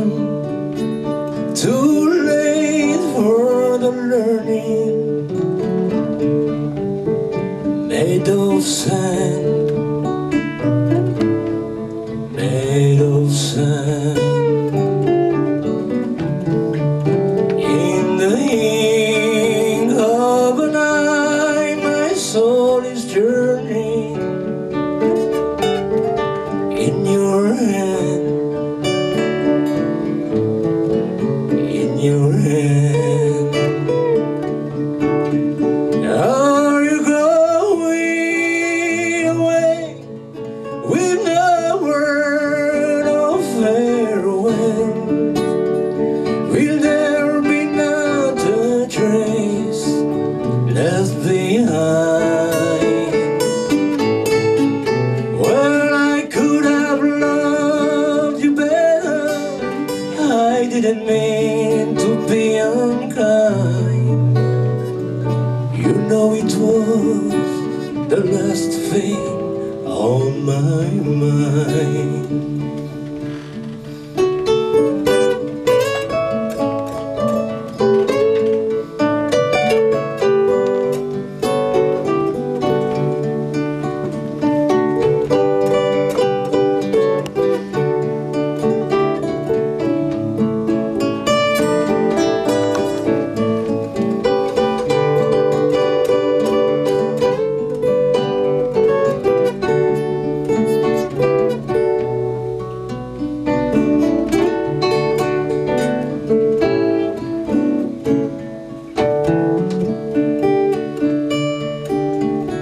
wisdom, too late for the learning. Made of sand, made of sand. In the ink of an eye, my soul is journeying. In your hand, in your hand. Are you going away with no word of farewell? Will there be not a trace left behind? Well, I could have loved you better. I didn't mean to be unkind. You know it was the last thing on my mind.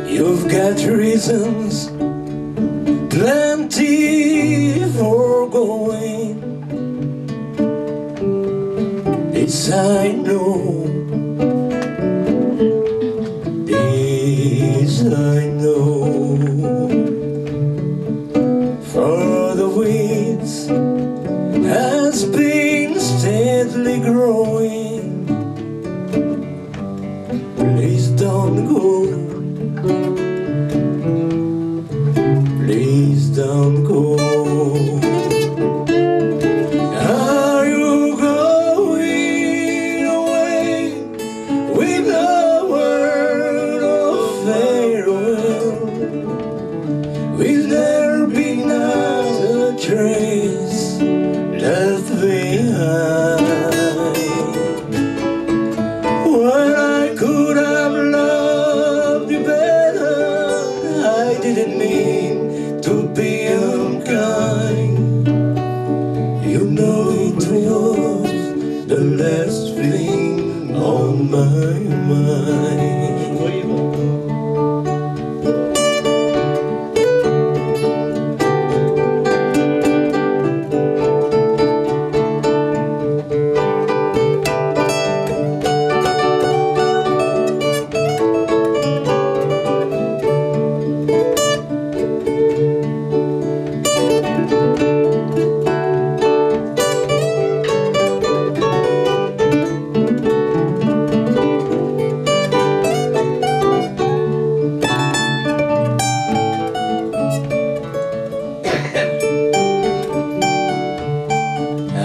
You've got reasons, plenty for going. This I know, this I know. For the weeds has been steadily growing. Please don't go. Please don't go. Are you going away with a word of farewell? Will there be not a trace left behind? Well, I could have loved you better. I didn't mean to be unkind. You know it was the last thing on my mind.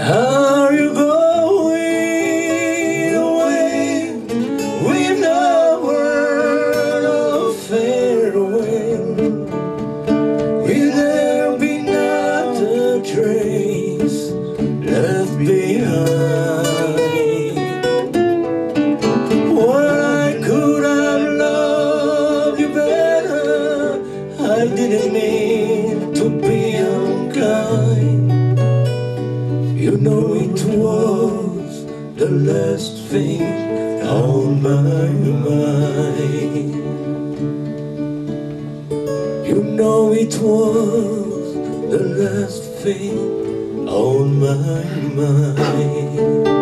Are you going away with no word of farewell? Will there be not a trace left behind? Well, I could have loved you better. I didn't mean to be unkind. You know it was the last thing on my mind. You know it was the last thing on my mind.